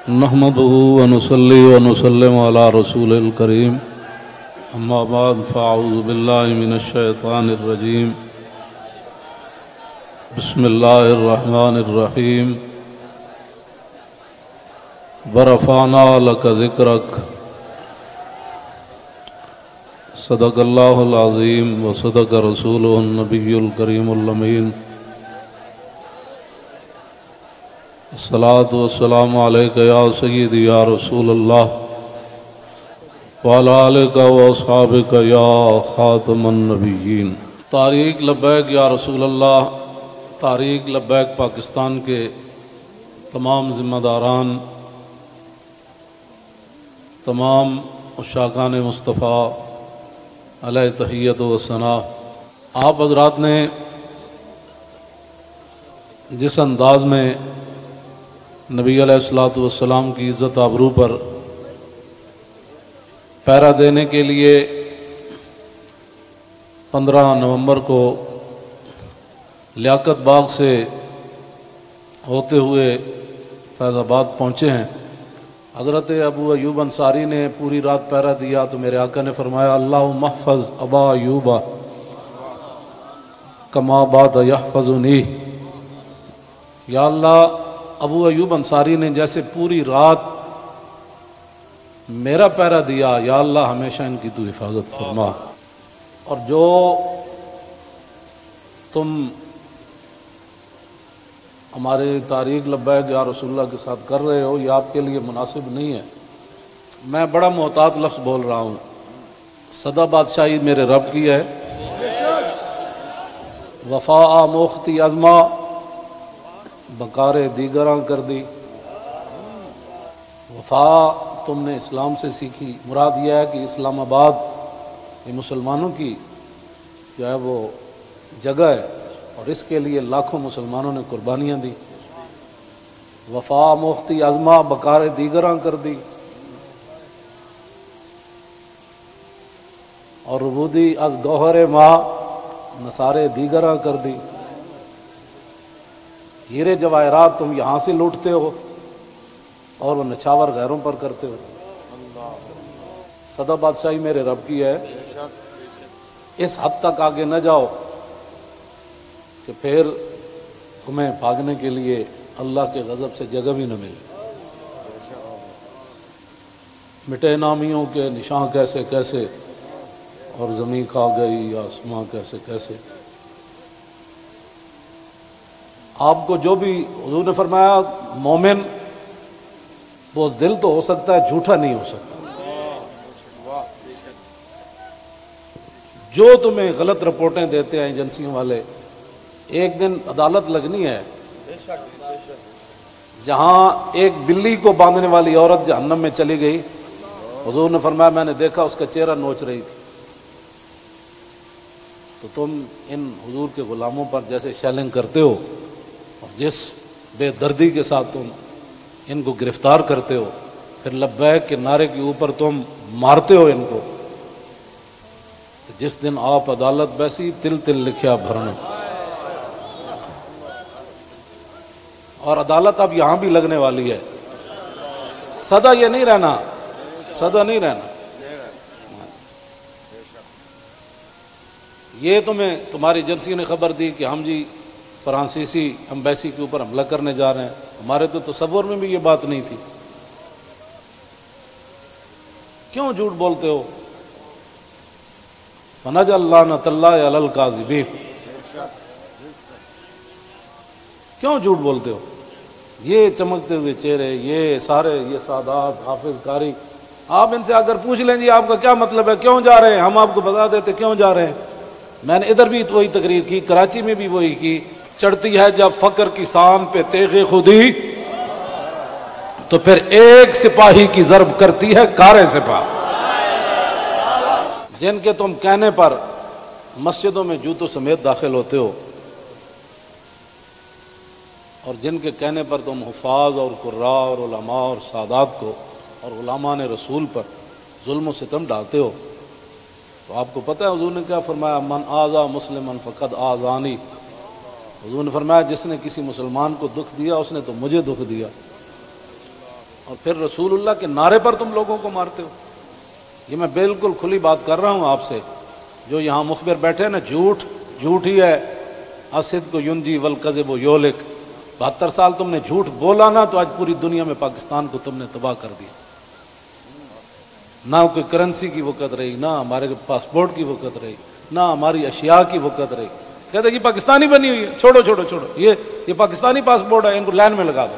نحمده ونصلي ونسلم على رسول الكريم اما بعد فاعوذ بالله من الشيطان الرجيم بسم الله الرحمن الرحيم ورفعنا لك ذكرك صدق الله العظيم وصدق رسوله النبي الكريم الأمين الصلاة والسلام عليك يا سيدي يا رسول الله وعلى آلك وأصحابك يا خاتم النبيين۔ تحریک لبیک یا رسول اللہ، تحریک لبیک پاکستان کے تمام ذمہ داران، تمام عشاقان مصطفیٰ علیہ تحیت و ثنا، آپ حضرات نے جس انداز میں نبی علیہ الصلوۃ والسلام کی عزت آبرو پر پہرا دینے کے لیے 15 نومبر کو لیاقت باغ سے ہوتے ہوئے فیض آباد پہنچے ہیں۔ حضرت ابو ایوب انصاری نے پوری رات پہرا دیا تو میرے آقا نے فرمایا اللہم احفظ ابا ایوب کما بات یحفظنی، یا اللہ ابو ایوب انصاری نے جیسے پوری رات میرا پہرا دیا، یا اللہ ہمیشہ ان کی تو حفاظت فرما، اور جو تم ہمارے تحریک لبیک یا رسول اللہ کے ساتھ کر رہے ہو یہ آپ کے لیے مناسب نہیں ہے۔ میں بڑا محتاط لفظ بول رہا ہوں، صدا بادشاہی میرے رب کی ہے، وفا موختی ازما بکار دیگراں کر دی۔ وفا تم نے اسلام سے سیکھی، مراد یہ ہے کہ اسلام آباد یہ مسلمانوں کی جو ہے وہ جگہ ہے اور اس کے لیے لاکھوں مسلمانوں نے قربانیاں دی۔ وفا موختی ازما بکار دیگراں کر دی، اور ربودی از گوہر ماں نثارے دیگراں کر دی۔ ہیرے جواہرات تم یہاں سے لوٹتے ہو اور وہ نچھاور غیروں پر کرتے ہو۔ صدا بادشاہی میرے رب کی ہے، اس حد تک آگے نہ جاؤ کہ پھر تمہیں بھاگنے کے لیے اللہ کے غضب سے جگہ بھی نہ ملے۔ مٹے نامیوں کے نشان کیسے کیسے، اور زمین کھا گئی آسماں کیسے کیسے۔ آپ کو جو بھی حضور نے فرمایا مومن بزدل تو ہو سکتا ہے، جھوٹا نہیں ہو سکتا۔ جو تمہیں غلط رپورٹیں دیتے ہیں ایجنسیوں والے، ایک دن عدالت لگنی ہے جہاں ایک بلی کو باندھنے والی عورت جہنم میں چلی گئی، حضور نے فرمایا میں نے دیکھا اس کا چہرہ نوچ رہی تھی۔ تو تم ان حضور کے غلاموں پر جیسے شیلنگ کرتے ہو اور جس بے دردی کے ساتھ تم ان کو گرفتار کرتے ہو، پھر لبیک کے نعرے کے اوپر تم مارتے ہو ان کو، جس دن آپ عدالت بیسی تل تل لکھیا بھرنا، اور عدالت اب یہاں بھی لگنے والی ہے۔ سدا یہ نہیں رہنا، سدا نہیں رہنا۔ یہ تمہیں تمہاری ایجنسیوں نے خبر دی کہ ہم جی فرانسیسی امبیسی کے اوپر حملہ کرنے جا رہے ہیں، ہمارے تو تصور میں بھی یہ بات نہیں تھی۔ کیوں جھوٹ بولتے ہو؟ فنجعل لعنۃ اللہ علی الکاذبین، کیوں جھوٹ بولتے ہو؟ یہ چمکتے ہوئے چہرے، یہ سارے یہ سادات حافظ قاری، آپ ان سے اگر پوچھ لیں جی آپ کا کیا مطلب ہے، کیوں جا رہے ہیں، ہم آپ کو بتا دیتے کیوں جا رہے ہیں۔ میں نے ادھر بھی وہی تقریر کی، کراچی میں بھی وہی کی۔ چڑھتی ہے جب فقر کی سان پہ تیغ خودی، تو پھر ایک سپاہی کی ضرب کرتی ہے کارے سپاہ۔ جن کے تم کہنے پر مسجدوں میں جوتوں سمیت داخل ہوتے ہو، اور جن کے کہنے پر تم حفاظ اور قراء اور علماء اور سادات کو اور علماء نے رسول پر ظلم و ستم ڈالتے ہو، تو آپ کو پتہ ہے حضور نے کیا فرمایا؟ من آذا مسلمن فقد آذانی، حضور نے فرمایا جس نے کسی مسلمان کو دکھ دیا اس نے تو مجھے دکھ دیا۔ اور پھر رسول اللہ کے نعرے پر تم لوگوں کو مارتے ہو. یہ میں بالکل کھلی بات کر رہا ہوں آپ سے. جو یہاں مخبر بیٹھے ہیں نا، جھوٹ ہی ہے. الصدق ینجی والکذب یہلک. 72 سال تم نے جھوٹ بولا نا، تو آج پوری دنیا میں پاکستان کو تم نے تباہ کر دیا. نہ کوئی کرنسی کی وقت رہی، نہ ہمارے پاسپورٹ کی وقت رہی، نہ ہماری اشیاء کی وقت رہی. کہتے کہ پاکستانی بنی ہوئی ہے، چھوڑو چھوڑو چھوڑو، یہ پاکستانی پاسپورٹ ہے، ان کو لائن میں لگا دو.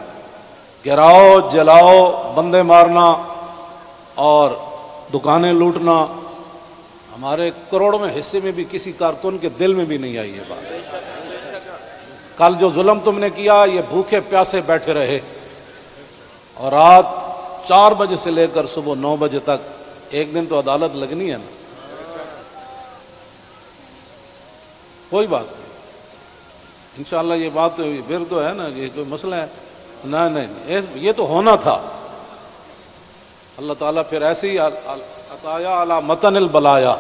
گراؤ، جلاؤ، بندے مارنا اور دکانیں لوٹنا، ہمارے کروڑوں میں حصے میں بھی کسی کارکن کے دل میں بھی نہیں آئی یہ بات. کل جو ظلم تم نے کیا، یہ بھوکے پیاسے بیٹھے رہے اور رات 4 بجے سے لے کر صبح 9 بجے تک. ایک دن تو عدالت لگنی ہے نا. کوئی بات نہیں، انشاءاللہ یہ بات پھر تو ہے نا، یہ کوئی مسئلہ ہے؟ نہیں، یہ تو ہونا تھا. اللہ تعالیٰ پھر ایسے ہی عطایا علی متن البلایا.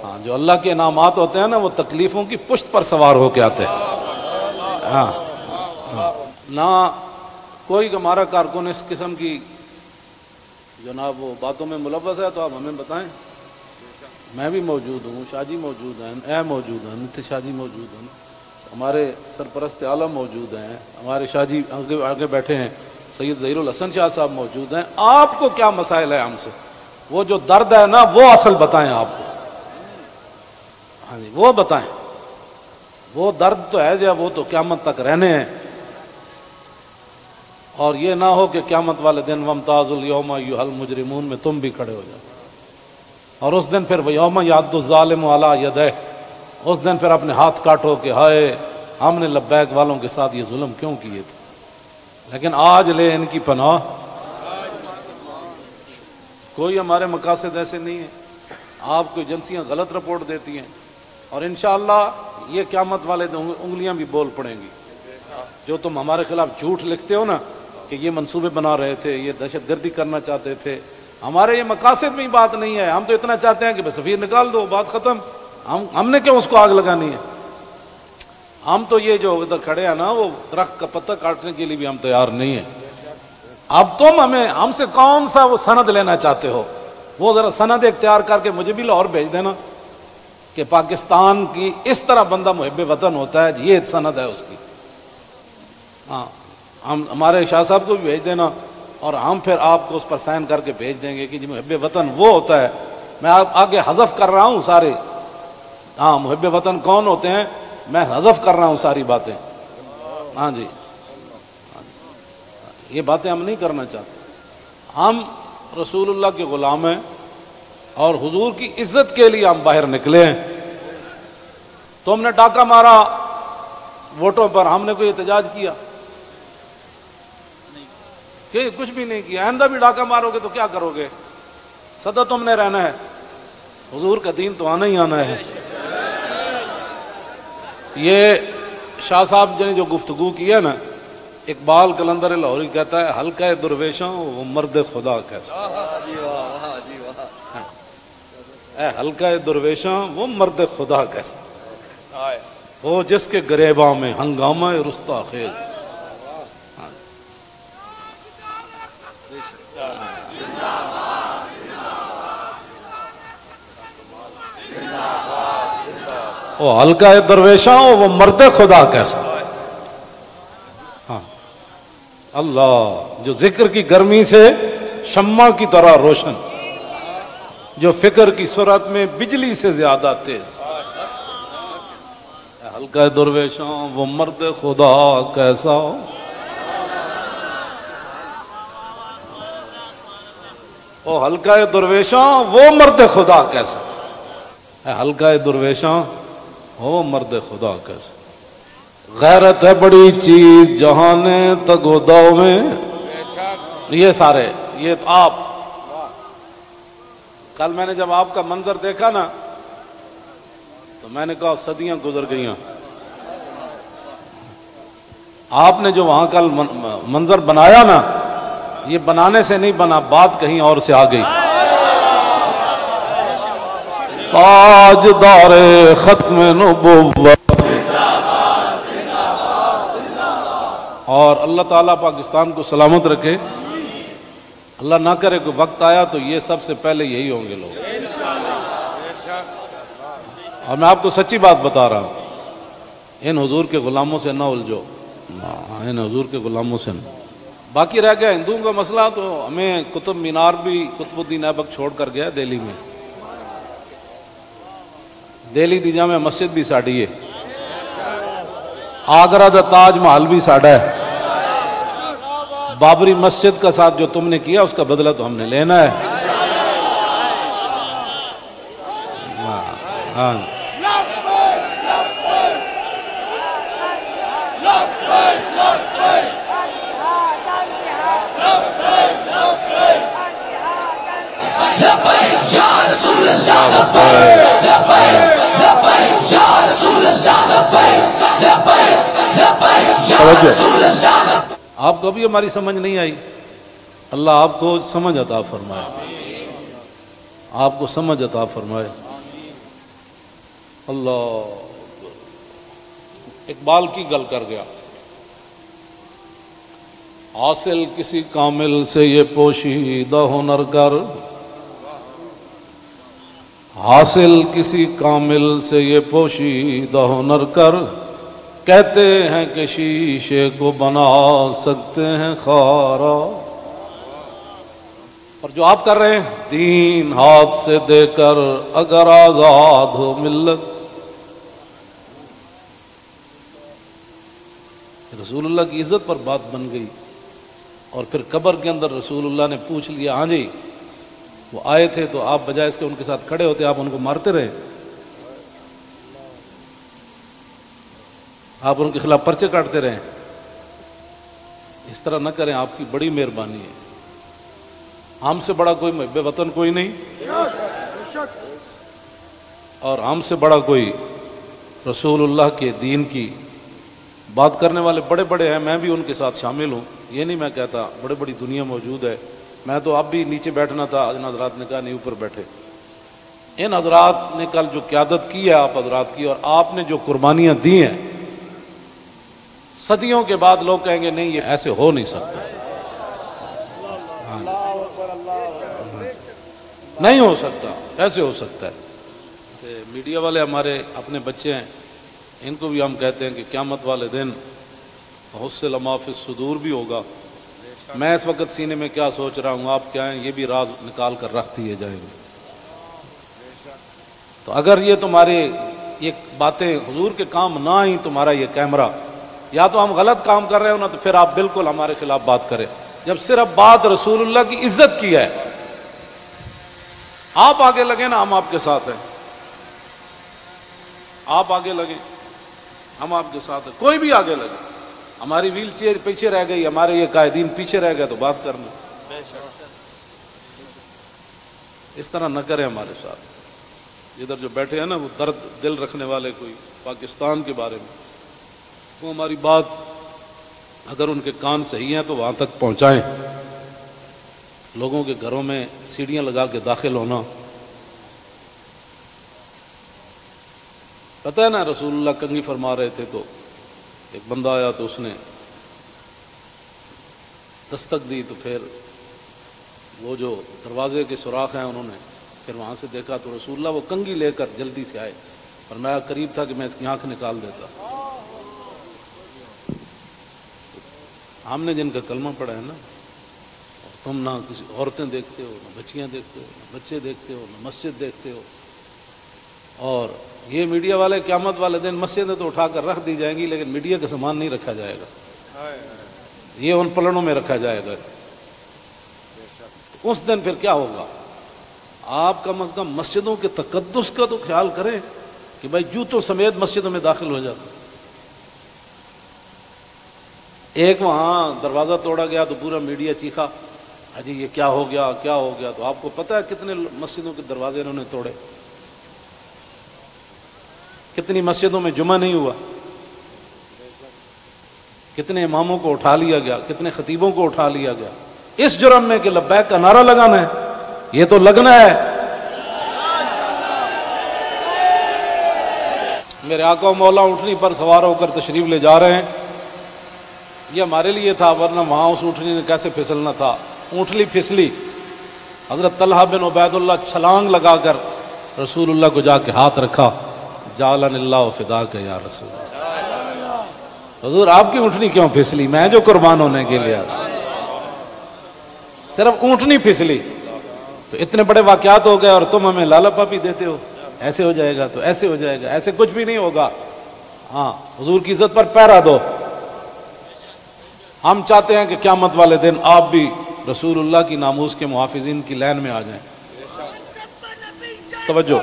ہاں، جو اللہ کے انعامات ہوتے ہیں نا، وہ تکلیفوں کی پشت پر سوار ہو کے آتے ہیں. ہاں، نہ کوئی ہمارا کارکن اس قسم کی جناب وہ باتوں میں ملوث ہے تو آپ ہمیں بتائیں. میں بھی موجود ہوں، شاہ جی موجود ہیں، اے موجود ہیں، نتیش شاہ جی موجود ہیں، ہمارے سرپرست عالم موجود ہیں، ہمارے شاہ جی آگے بیٹھے ہیں، سید ظہیر الحسن شاہ صاحب موجود ہیں. آپ کو کیا مسائل ہے ہم سے؟ وہ جو درد ہے نا، وہ اصل بتائیں آپ کو. ہاں جی، وہ بتائیں. وہ درد تو ہے جو وہ تو قیامت تک رہنے ہیں. اور یہ نہ ہو کہ قیامت والے دن وامتاز الیوم ایھا المجرمون میں تم بھی کھڑے ہو جاؤ. اور اس دن پھر یوم یعض الظالم علی یدیہ، اس دن پھر اپنے ہاتھ کاٹو کہ ہائے ہم نے لبیک والوں کے ساتھ یہ ظلم کیوں کیے تھے. لیکن آج لے ان کی پناہ. کوئی ہمارے مقاصد ایسے نہیں ہیں. آپ کو ایجنسیاں غلط رپورٹ دیتی ہیں اور انشاءاللہ یہ قیامت والے دن انگلیاں بھی بول پڑیں گی. جو تم ہمارے خلاف جھوٹ لکھتے ہو نا کہ یہ منصوبے بنا رہے تھے، یہ دہشت گردی کرنا چاہتے تھے، ہمارے یہ مقاصد میں ہی بات نہیں ہے. ہم تو اتنا چاہتے ہیں کہ بس سفیر نکال دو، بات ختم. ہم نے کیوں اس کو آگ لگانی ہے؟ ہم تو یہ جو ادھر کھڑے ہیں نا، وہ درخت کا پتہ کاٹنے کے لیے بھی ہم تیار نہیں ہیں. اب تم ہم سے کون سا وہ سند لینا چاہتے ہو؟ وہ ذرا سند اختیار کر کے مجھے بھی لاہور بھیج دینا کہ پاکستان کی اس طرح بندہ محب وطن ہوتا ہے، یہ سند ہے اس کی. ہاں، ہمارے شاہ صاحب کو بھی بھیج دینا اور ہم پھر آپ کو اس پر سائن کر کے بھیج دیں گے کہ جی محب وطن وہ ہوتا ہے. میں آگے حذف کر رہا ہوں سارے. ہاں، محب وطن کون ہوتے ہیں میں حذف کر رہا ہوں ساری باتیں. ہاں جی، یہ باتیں ہم نہیں کرنا چاہتے. ہم رسول اللہ کے غلام ہیں اور حضور کی عزت کے لیے ہم باہر نکلے ہیں. تم نے ڈاکہ مارا ووٹوں پر، ہم نے کوئی احتجاج کیا؟ کہ کچھ بھی نہیں کیا. آئندہ بھی ڈاکہ مارو گے تو کیا کرو گے؟ سدا تم نے رہنا ہے. حضور کا دین تو آنا ہی آنا ہے. یہ شاہ صاحب نے جو گفتگو کی ہے نا، اقبال قلندر لاہوری کہتا ہے ہلکا درویشوں وہ مرد خدا کیسا. اے ہلکا درویشوں وہ مرد خدا کیسا، وہ جس کے گریباں میں ہنگامہ رستا خیز. وہ ہلکا درویشاں وہ مرد خدا کیسا. ہاں، اللہ جو ذکر کی گرمی سے شمع کی طرح روشن، جو فکر کی سرعت میں بجلی سے زیادہ تیز. ہلکا درویشاں وہ مرد خدا کیسا. وہ ہلکا درویشاں وہ مرد خدا کیسا. ہلکا درویشاں وہ مرد خدا کیسا. غیرت ہے بڑی چیز جہانے تگو دو میں. یہ سارے یہ آپ کل میں نے جب آپ کا منظر دیکھا نا تو میں نے کہا صدیاں گزر گئیاں. آپ نے جو وہاں کل منظر بنایا نا، یہ بنانے سے نہیں بنا، بات کہیں اور سے آ گئی. تاجدار ختم نبوت. اور اللہ تعالیٰ پاکستان کو سلامت رکھے. اللہ نہ کرے کوئی وقت آیا تو یہ سب سے پہلے یہی ہوں گے لوگ. اور میں آپ کو سچی بات بتا رہا ہوں، ان حضور کے غلاموں سے نہ الجھو، ان حضور کے غلاموں سے نہ. باقی رہ گیا ہندوؤں کا مسئلہ، تو ہمیں قطب مینار بھی قطب الدین ایبک چھوڑ کر گیا دہلی میں. دہلی دی جامع مسجد بھی ساڑی ہے، آگرہ دا تاج محل بھی ساڑا ہے. بابری مسجد کا ساتھ جو تم نے کیا اس کا بدلہ تو ہم نے لینا ہے. ہاں آپ کو بھی ہماری سمجھ نہیں آئی، اللہ آپ کو سمجھ عطا فرمائے، آپ کو سمجھ عطا فرمائے. اللہ اقبال کی گل کر گیا، حاصل کسی کامل سے یہ پوشیدہ ہنر کر، حاصل کسی کامل سے یہ پوشیدہ ہنر کر، کہتے ہیں کہ شیشے کو بنا سکتے ہیں خارا. اور جو آپ کر رہے ہیں، دین ہاتھ سے دے کر اگر آزاد ہو ملت. رسول اللہ کی عزت پر بات بن گئی، اور پھر قبر کے اندر رسول اللہ نے پوچھ لیا، ہاں جی وہ آئے تھے تو آپ بجائے اس کے ان کے ساتھ کھڑے ہوتے، آپ ان کو مارتے رہے، آپ ان کے خلاف پرچے کاٹتے رہے. اس طرح نہ کریں، آپ کی بڑی مہربانی ہے. ہم سے بڑا کوئی محب وطن کوئی نہیں، اور ہم سے بڑا کوئی رسول اللہ کے دین کی بات کرنے والے بڑے بڑے ہیں. میں بھی ان کے ساتھ شامل ہوں، یہ نہیں میں کہتا، بڑی بڑی دنیا موجود ہے. میں تو اب بھی نیچے بیٹھنا تھا، ان حضرات نے کہا نہیں اوپر بیٹھے. ان حضرات نے کل جو قیادت کی ہے آپ حضرات کی، اور آپ نے جو قربانیاں دی ہیں، صدیوں کے بعد لوگ کہیں گے نہیں یہ ایسے ہو نہیں سکتا، نہیں ہو سکتا، ایسے ہو سکتا ہے. میڈیا والے ہمارے اپنے بچے ہیں، ان کو بھی ہم کہتے ہیں کہ قیامت والے دن حصل ما فی الصدور بھی ہوگا. میں اس وقت سینے میں کیا سوچ رہا ہوں، آپ کیا ہیں، یہ بھی راز نکال کر رکھ دیے جائیں گے. تو اگر یہ تمہارے یہ باتیں حضور کے کام نہ آئیں، تمہارا یہ کیمرہ، یا تو ہم غلط کام کر رہے ہو نا، تو پھر آپ بالکل ہمارے خلاف بات کریں. جب صرف بات رسول اللہ کی عزت کی ہے، آپ آگے لگے نا، ہم آپ کے ساتھ ہیں. آپ آگے لگیں، ہم آپ کے ساتھ ہیں. کوئی بھی آگے لگے، ہماری ویل چیئر پیچھے رہ گئی، ہمارے یہ قائدین پیچھے رہ گئے، تو بات کرنا. اس طرح نہ کریں ہمارے ساتھ. ادھر جو بیٹھے ہیں نا، وہ درد دل رکھنے والے کوئی پاکستان کے بارے میں، وہ ہماری بات اگر ان کے کان صحیح ہیں تو وہاں تک پہنچائیں. لوگوں کے گھروں میں سیڑھیاں لگا کے داخل ہونا، پتہ ہے نا رسول اللہ کنگھی فرما رہے تھے، تو ایک بندہ آیا تو اس نے دستک دی، تو پھر وہ جو دروازے کے سوراخ ہیں انہوں نے پھر وہاں سے دیکھا، تو رسول اللہ وہ کنگھی لے کر جلدی سے آئے، اور میں قریب تھا کہ میں اس کی آنکھ نکال دیتا. ہم نے جن کا کلمہ پڑھا ہے نا، تم نہ کسی عورتیں دیکھتے ہو، نہ بچیاں دیکھتے ہو، نہ بچے دیکھتے ہو، نہ مسجد دیکھتے ہو. اور یہ میڈیا والے قیامت والے دن مسجدیں تو اٹھا کر رکھ دی جائیں گی، لیکن میڈیا کا سامان نہیں رکھا جائے گا، یہ ان پلڑوں میں رکھا جائے گا. اس دن پھر کیا ہوگا؟ آپ کم از کم مسجدوں کے تقدس کا تو خیال کریں کہ بھائی جوتوں سمیت مسجدوں میں داخل ہو جاتے. ایک وہاں دروازہ توڑا گیا تو پورا میڈیا چیخا، اجی یہ کیا ہو گیا، کیا ہو گیا. تو آپ کو پتہ ہے کتنے مسجدوں کے دروازے انہوں نے توڑے، کتنی مسجدوں میں جمعہ نہیں ہوا، کتنے اماموں کو اٹھا لیا گیا، کتنے خطیبوں کو اٹھا لیا گیا، اس جرم میں کہ لبیک کا نعرہ لگانا ہے. یہ تو لگنا ہے. میرے آقا و مولا اونٹنی پر سوار ہو کر تشریف لے جا رہے ہیں. یہ ہمارے لیے تھا، ورنہ وہاں اس اونٹنی نے کیسے پھسلنا تھا. اونٹلی پھسلی، حضرت طلحہ بن عبیداللہ چھلانگ لگا کر رسول اللہ کو جا کے ہاتھ رکھا، جعلن اللہ فداک یا رسول اللہ، حضور آپ کی اونٹنی کیوں پھسلی؟ میں جو قربان ہونے کے لیے صرف اونٹنی پھسلی تو اتنے بڑے واقعات ہو گئے، اور تم ہمیں لالا پاپی دیتے ہو، ایسے ہو جائے گا تو ایسے ہو جائے گا، ایسے کچھ بھی نہیں ہوگا۔ ہاں، حضور کی عزت پر پہرا دو۔ ہم چاہتے ہیں کہ قیامت والے دن آپ بھی رسول اللہ کی ناموس کے محافظین کی لائن میں آ جائیں۔ توجہ،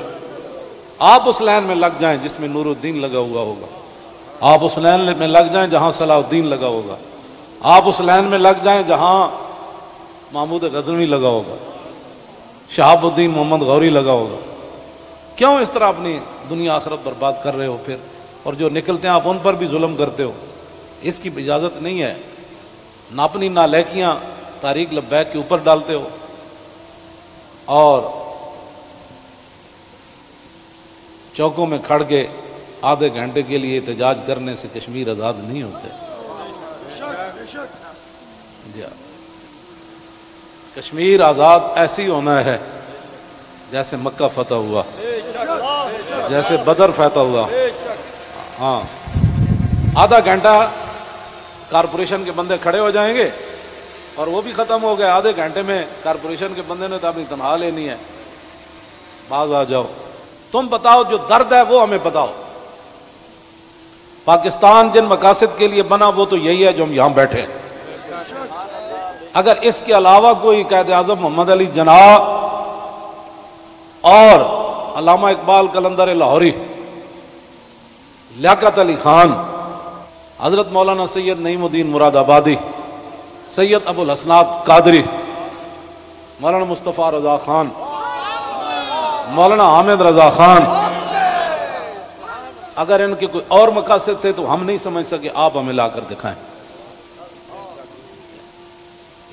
آپ اس لائن میں لگ جائیں جس میں نور الدین لگا ہوا ہوگا، آپ اس لائن میں لگ جائیں جہاں صلاح الدین لگا ہوگا، آپ اس لائن میں لگ جائیں جہاں محمود غزنوی لگا ہوگا، شہاب الدین محمد غوری لگا ہوگا۔ کیوں اس طرح اپنی دنیا آخرت برباد کر رہے ہو پھر؟ اور جو نکلتے ہیں آپ ان پر بھی ظلم کرتے ہو، اس کی اجازت نہیں ہے۔ نہ اپنی نالیکیاں طریق لبیک کے اوپر ڈالتے ہو، اور چوکوں میں کھڑ کے آدھے گھنٹے کے لیے احتجاج کرنے سے کشمیر آزاد نہیں ہوتے۔ جی، کشمیر آزاد ایسی ہونا ہے جیسے مکہ فتح ہوا، جیسے بدر فتح ہوا۔ ہاں، آدھا گھنٹہ کارپوریشن کے بندے کھڑے ہو جائیں گے اور وہ بھی ختم ہو گئے، آدھے گھنٹے میں کارپوریشن کے بندے نے تو اپنی تنخواہ لینی ہے، باز آ جاؤ، تم بتاؤ جو درد ہے وہ ہمیں بتاؤ۔ پاکستان جن مقاصد کے لیے بنا وہ تو یہی ہے جو ہم یہاں بیٹھے ہیں۔ اگر اس کے علاوہ کوئی قائد اعظم محمد علی جناح اور علامہ اقبال قلندر لاہوری، لیاقت علی خان، حضرت مولانا سید نعیم الدین مراد آبادی، سید ابو الحسنات قادری، مولانا مصطفیٰ رضا خان، مولانا حامد رضا خان، اگر ان کے کوئی اور مقاصد تھے تو ہم نہیں سمجھ سکے، آپ ہمیں لا کر دکھائیں۔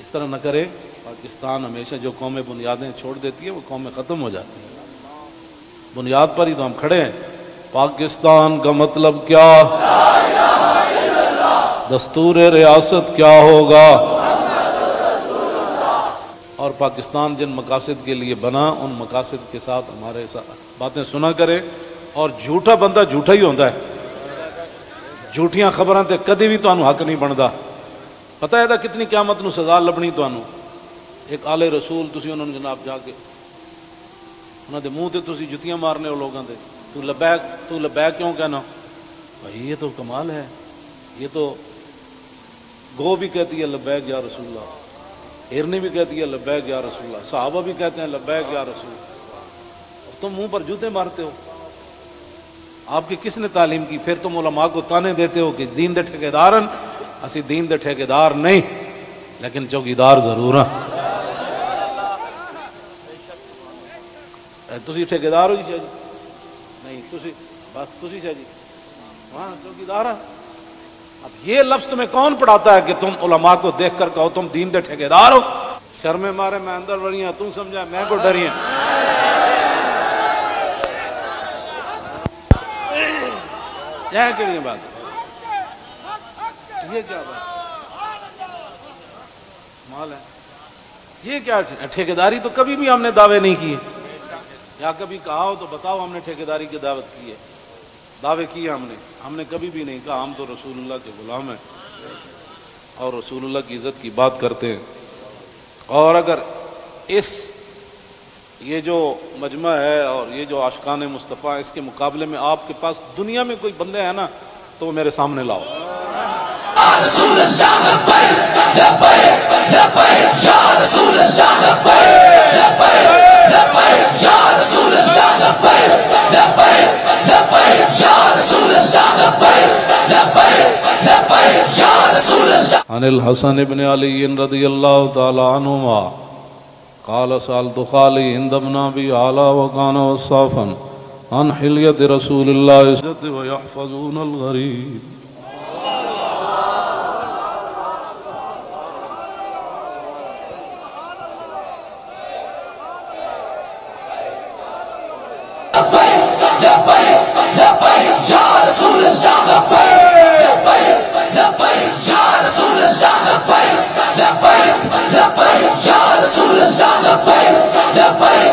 اس طرح نہ کرے، پاکستان ہمیشہ جو قومیں بنیادیں چھوڑ دیتی ہیں وہ قومیں ختم ہو جاتی ہیں۔ بنیاد پر ہی تو ہم کھڑے ہیں۔ پاکستان کا مطلب کیا؟ دستور ریاست کیا ہوگا؟ اور پاکستان جن مقاصد کے لیے بنا ان مقاصد کے ساتھ ہمارے ساتھ باتیں سنا کرے، اور جھوٹا بندہ جھوٹا ہی ہوتا ہے، جھوٹیاں خبراں تے کدی بھی تانوں حق نہیں بندا۔ پتہ ہے کتنی قیامت نو سزا لبنی تانوں۔ ایک آل رسول تسی انہوں نے جناب جا کے انہاں دے منہ تے تسی جتیاں مارنے ہو لوگاں دے، تو لبیک کیوں کہنا؟ بھائی یہ تو کمال ہے، یہ تو گو بھی کہتی ہے لبیک یا رسول اللہ، ہرنی بھی کہتی ہے لبیک یا رسول اللہ، صحابہ بھی کہتے ہیں لبیک یا رسول اللہ، اور تم منہ پر جوتے مارتے ہو۔ آپ کی کس نے تعلیم کی؟ پھر تم علماء کو تانے دیتے ہو کہ دین دے ٹھیکیدارن، اسی دین دے ٹھیکیدار نہیں لیکن چوکیدار ضرور ہیں۔ تسی ٹھیکیدار ہو جی؟ شاہ جی نہیں، تسی بس تسی شاہ جی وہاں چوکیدار ہیں۔ اب یہ لفظ تمہیں کون پڑھاتا ہے کہ تم علماء کو دیکھ کر کہو تم دین دے ٹھیکیدار ہو؟ شرم مارے میں اندر بڑی ہیں، تم سمجھا میں کو ڈری ہیں۔ یہ کیڑی بات ہے؟ یہ کیا بات مال ہے؟ یہ کیا ٹھیکیداری؟ تو کبھی بھی ہم نے دعوے نہیں کیے، یا کبھی کہا ہو تو بتاؤ ہم نے ٹھیکیداری کی دعوت کی ہے، دعوے کیے ہم نے کبھی بھی نہیں کہا ہم تو رسول اللہ کے غلام ہیں اور رسول اللہ کی عزت کی بات کرتے ہیں۔ اور اگر یہ جو مجمع ہے اور یہ جو عاشقان مصطفیٰ، اس کے مقابلے میں آپ کے پاس دنیا میں کوئی بندے ہیں نا تو وہ میرے سامنے لاؤ۔ رسول اللہ لبیک لبیک لبیک یا رسول اللہ لبیک لبیک لبیک یا رسول اللہ لبیک لبیک لبیک یا رسول اللہ لبیک لبیک لبیک یا رسول اللہ۔ عن الحسن بن علی رضی اللہ تعالی عنہما قال سألت خالي عند ابن أبي علا وكان وصافا عن حلية رسول الله ويحفظون الغريب۔ لبيك يا رسول الله لبيك لبيك لبيك يا رسول اللہ لبیک لبیک لبیک یا رسول اللہ لبیک لبیک